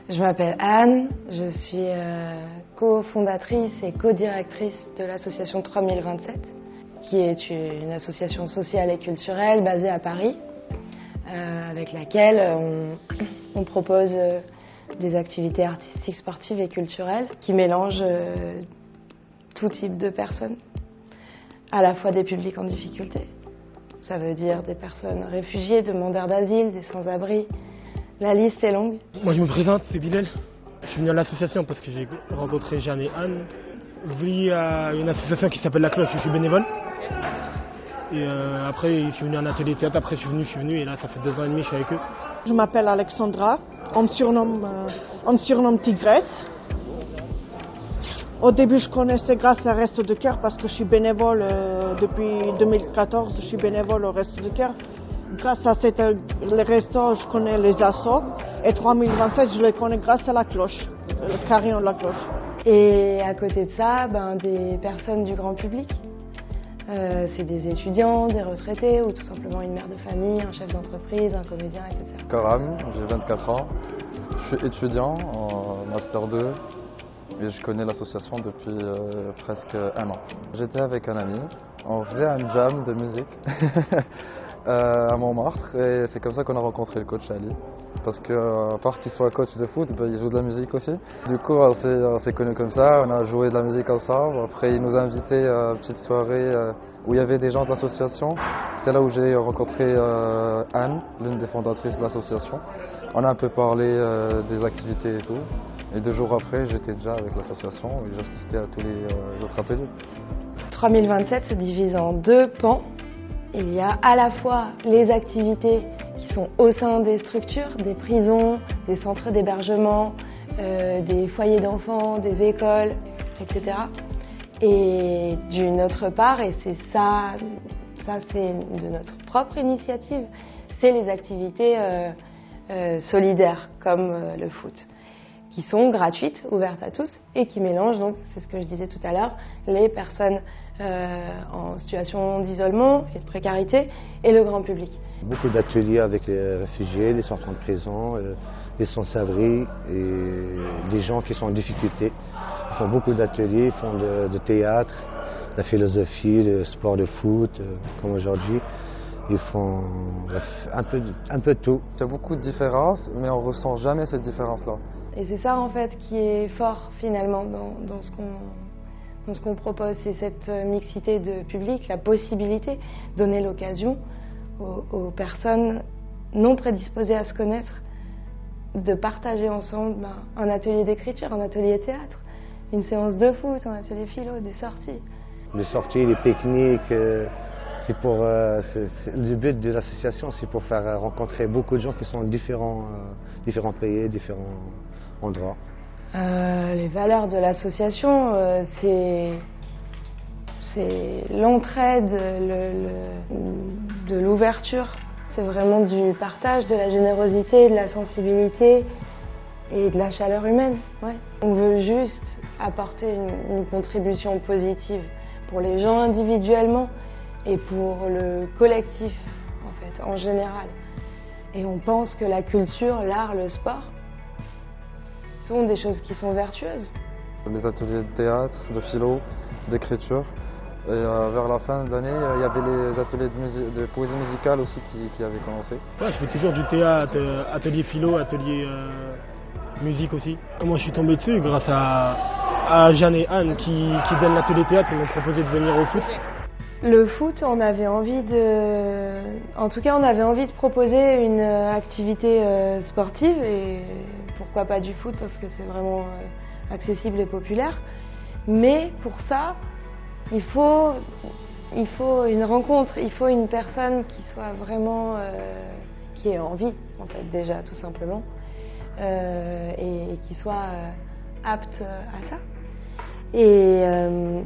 Je m'appelle Anne, je suis cofondatrice et co-directrice de l'association 3027, qui est une association sociale et culturelle basée à Paris, avec laquelle on propose des activités artistiques, sportives et culturelles qui mélangent tout type de personnes, à la fois des publics en difficulté. Ça veut dire des personnes réfugiées, demandeurs d'asile, des sans-abri. La liste est longue. Moi je me présente, c'est Bilal. Je suis venu à l'association parce que j'ai rencontré Jeanne et Anne. Je voulais à une association qui s'appelle La Cloche, je suis bénévole. Et après je suis venu à un atelier théâtre, après je suis venu et là ça fait 2 ans et demi que je suis avec eux. Je m'appelle Alexandra, on me surnomme Tigresse. Au début je connaissais grâce à Restos de Cœur parce que je suis bénévole depuis 2014, je suis bénévole au Restos de Cœur. Grâce à les restos, je connais les assos et 3027, je les connais grâce à La Cloche, le carillon de La Cloche. Et à côté de ça, des personnes du grand public. C'est des étudiants, des retraités ou tout simplement une mère de famille, un chef d'entreprise, un comédien, etc. Karam, j'ai 24 ans, je suis étudiant en Master 2 et je connais l'association depuis presque 1 an. J'étais avec un ami, on faisait un jam de musique à Montmartre et c'est comme ça qu'on a rencontré le coach Ali. Parce que, à part qu'il soit coach de foot, il joue de la musique aussi. Du coup, on s'est connus comme ça, on a joué de la musique ensemble. Après, il nous a invités à une petite soirée où il y avait des gens de l'association. C'est là où j'ai rencontré Anne, l'une des fondatrices de l'association. On a un peu parlé des activités et tout. Et 2 jours après, j'étais déjà avec l'association et j'assistais à tous les autres ateliers. 3027 se divise en 2 pans. Il y a à la fois les activités qui sont au sein des structures, des prisons, des centres d'hébergement, des foyers d'enfants, des écoles, etc. Et d'une autre part, et c'est ça c'est de notre propre initiative, c'est les activités solidaires comme le foot, qui sont gratuites, ouvertes à tous et qui mélangent, donc c'est ce que je disais tout à l'heure, les personnes en situation d'isolement et de précarité et le grand public. Beaucoup d'ateliers avec les réfugiés, les sortants de prison, les sans-abri et des gens qui sont en difficulté. Ils font beaucoup d'ateliers, ils font de théâtre, de la philosophie, le sport de foot, comme aujourd'hui. Ils font un peu de tout. Il y a beaucoup de différences, mais on ne ressent jamais cette différence-là. Et c'est ça en fait qui est fort finalement dans ce qu'on propose, c'est cette mixité de public, la possibilité, donner l'occasion aux personnes non prédisposées à se connaître de partager ensemble un atelier d'écriture, un atelier théâtre, une séance de foot, un atelier philo, des sorties. Les sorties, les pique-niques, le but de l'association, c'est pour faire rencontrer beaucoup de gens qui sont de différents pays, différents endroits. Les valeurs de l'association, c'est l'entraide, de l'ouverture. C'est vraiment du partage, de la générosité, de la sensibilité et de la chaleur humaine. Ouais. On veut juste apporter une contribution positive pour les gens individuellement et pour le collectif en général. Et on pense que la culture, l'art, le sport sont des choses qui sont vertueuses. Les ateliers de théâtre, de philo, d'écriture. Et vers la fin de l'année, il y avait les ateliers de poésie musicale aussi qui avaient commencé. Ouais, je fais toujours du théâtre, atelier philo, atelier musique aussi. Moi je suis tombé dessus grâce à Jeanne et Anne qui donnent l'atelier théâtre et m'ont proposé de venir au foot. Le foot, on avait envie de proposer une activité sportive et pourquoi pas du foot parce que c'est vraiment accessible et populaire. Mais pour ça, il faut une rencontre, il faut une personne qui soit vraiment, qui ait envie en fait déjà tout simplement et qui soit apte à ça. Et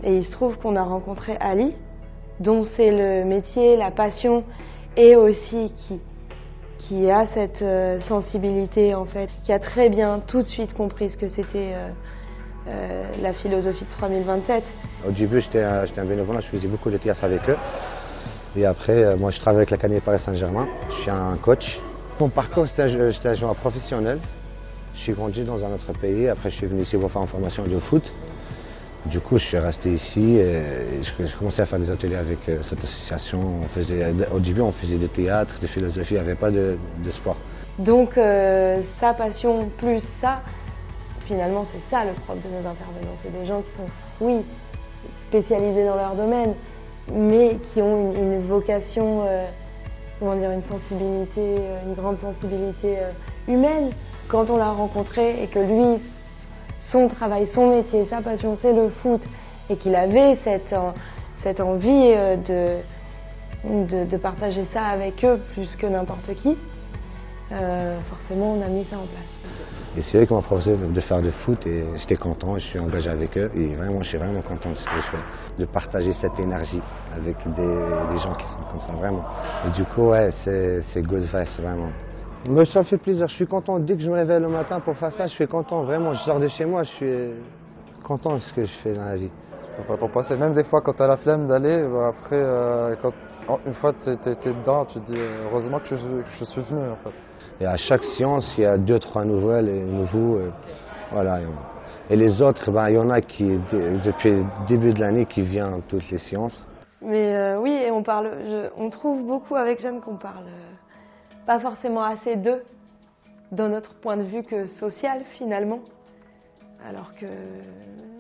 il se trouve qu'on a rencontré Ali, dont c'est le métier, la passion, et aussi qui a cette sensibilité en fait, qui a très bien tout de suite compris ce que c'était la philosophie de 3027. Au début, j'étais un bénévole, je faisais beaucoup de théâtre avec eux. Et après, moi je travaille avec l'Académie Paris Saint-Germain, je suis un coach. Mon parcours, j'étais un joueur professionnel. Je suis grandi dans un autre pays, après je suis venu ici pour faire une formation de foot. Du coup, je suis resté ici et je commençais à faire des ateliers avec cette association. Au début, on faisait du théâtre, de philosophie, il n'y avait pas de sport. Donc, sa passion plus ça, finalement, c'est ça le propre de nos intervenants. C'est des gens qui sont, oui, spécialisés dans leur domaine, mais qui ont une vocation, comment dire, une sensibilité, une grande sensibilité humaine. Quand on l'a rencontré et que lui, son travail, son métier, sa passion, c'est le foot, et qu'il avait cette envie de partager ça avec eux plus que n'importe qui, forcément on a mis ça en place. Et c'est eux qui m'ont proposé de faire du foot et j'étais content, je suis engagé avec eux et vraiment, je suis vraiment content de ce que je fais, de partager cette énergie avec des gens qui sont comme ça, vraiment. Et du coup, ouais, c'est good vibes, vraiment. Mais ça me fait plaisir, je suis content. Dès que je me réveille le matin pour faire ça, je suis content, vraiment. Je sors de chez moi, je suis content de ce que je fais dans la vie. Tu peux pas t'en passer, même des fois quand tu as la flemme d'aller, après, une fois que tu es dedans, tu te dis heureusement que je suis venu en fait. Et à chaque séance, il y a 2-3 nouvelles et nouveaux. Voilà. Et les autres, il y en a qui, depuis le début de l'année, qui viennent toutes les séances. Mais oui, et on trouve beaucoup avec Jeanne qu'on parle pas forcément assez d'eux, dans notre point de vue que social finalement. Alors que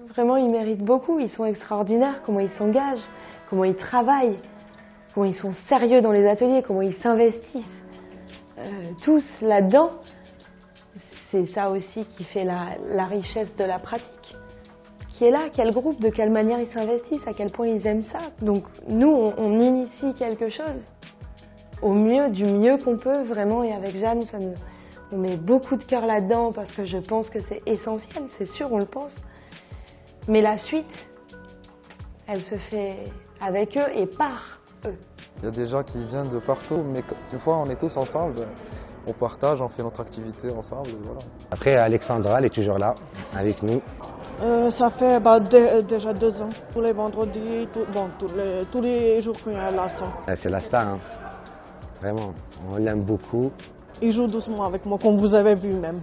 vraiment, ils méritent beaucoup, ils sont extraordinaires, comment ils s'engagent, comment ils travaillent, comment ils sont sérieux dans les ateliers, comment ils s'investissent. Tous là-dedans, c'est ça aussi qui fait la richesse de la pratique. Qui est là, quel groupe, de quelle manière ils s'investissent, à quel point ils aiment ça. Donc nous, on initie quelque chose au mieux, du mieux qu'on peut, vraiment. Et avec Jeanne, on met beaucoup de cœur là-dedans parce que je pense que c'est essentiel, c'est sûr, on le pense. Mais la suite, elle se fait avec eux et par eux. Il y a des gens qui viennent de partout, mais une fois on est tous ensemble, on partage, on fait notre activité ensemble, et voilà. Après, Alexandra, elle est toujours là, avec nous. Ça fait déjà 2 ans, tous les vendredis, tous les jours qu'il y a la leçon. C'est la star, hein. Vraiment, on l'aime beaucoup. Il joue doucement avec moi, comme vous avez vu même.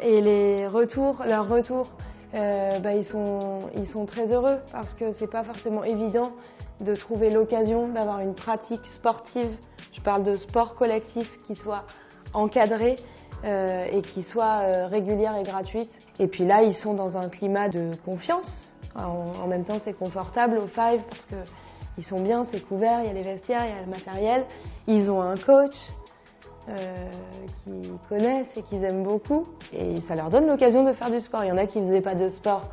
Et leurs retours, ils sont très heureux parce que c'est pas forcément évident de trouver l'occasion d'avoir une pratique sportive. Je parle de sport collectif qui soit encadrée et qui soit régulière et gratuite. Et puis là, ils sont dans un climat de confiance. En même temps, c'est confortable au Five parce qu'ils sont bien, c'est couvert, il y a les vestiaires, il y a le matériel. Ils ont un coach qu'ils connaissent et qu'ils aiment beaucoup. Et ça leur donne l'occasion de faire du sport. Il y en a qui ne faisaient pas de sport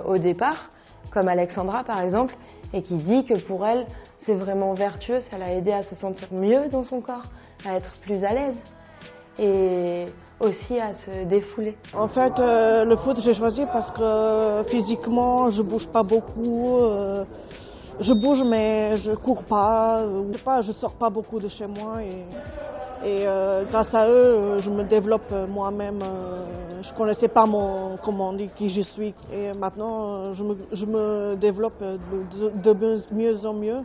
au départ, comme Alexandra par exemple, et qui dit que pour elle, c'est vraiment vertueux, ça l'a aidé à se sentir mieux dans son corps, à être plus à l'aise. Et aussi à se défouler. En fait, le foot, j'ai choisi parce que physiquement, je bouge pas beaucoup. Je bouge, mais je cours pas. Je sors pas beaucoup de chez moi. Et grâce à eux, je me développe moi-même. Je connaissais pas qui je suis. Et maintenant, je me développe de mieux en mieux.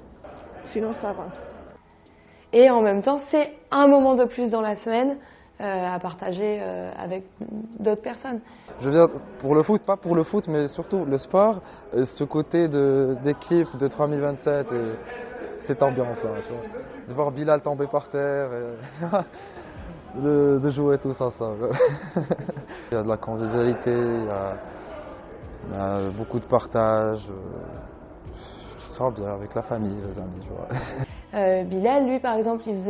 Sinon, ça va. Et en même temps, c'est un moment de plus dans la semaine à partager avec d'autres personnes. Je viens pour le foot, pas pour le foot, mais surtout le sport, ce côté d'équipe de 3027 et cette ambiance-là. De voir Bilal tomber par terre, et de jouer tous ensemble. Il y a de la convivialité, il y a beaucoup de partage. Je sens bien avec la famille, les amis. Je vois. Bilal, lui, par exemple, il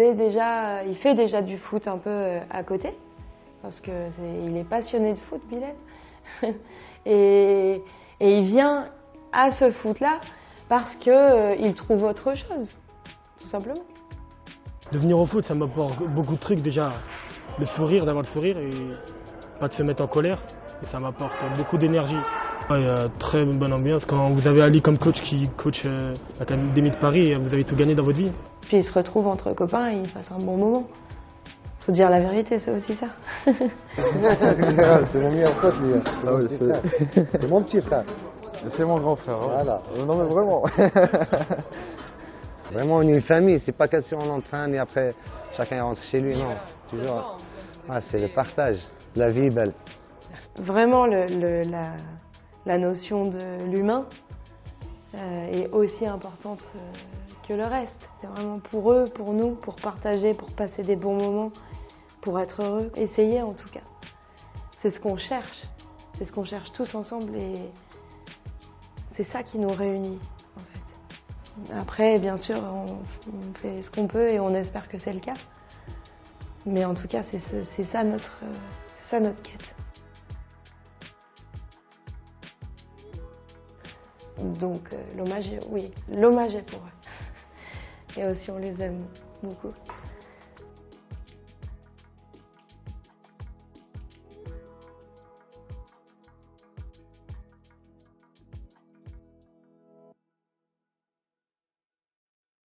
fait déjà du foot un peu à côté, parce qu'il est passionné de foot, Bilal. et il vient à ce foot-là parce qu'il trouve autre chose, tout simplement. De venir au foot, ça m'apporte beaucoup de trucs déjà. Le sourire, d'avoir le sourire et pas de se mettre en colère. Et ça m'apporte beaucoup d'énergie. Il y a très bonne ambiance. Quand vous avez Ali comme coach qui coach l'Académie de Paris, vous avez tout gagné dans votre vie. Puis ils se retrouvent entre copains et ils passent un bon moment. Faut dire la vérité, c'est aussi ça. C'est mon meilleur pote, lui. C'est mon petit frère. C'est mon grand frère. Hein. Voilà. Non mais vraiment. Vraiment, on est une famille, c'est pas question on entraîne et après chacun rentre chez lui, non. Toujours, c'est le partage. La vie est belle. Vraiment, la notion de l'humain est aussi importante que le reste. C'est vraiment pour eux, pour nous, pour partager, pour passer des bons moments, pour être heureux. Essayer en tout cas. C'est ce qu'on cherche. C'est ce qu'on cherche tous ensemble et c'est ça qui nous réunit en fait. Après, bien sûr, on fait ce qu'on peut et on espère que c'est le cas. Mais en tout cas, c'est ça notre quête. Donc l'hommage, oui, l'hommage est pour eux. Et aussi on les aime beaucoup.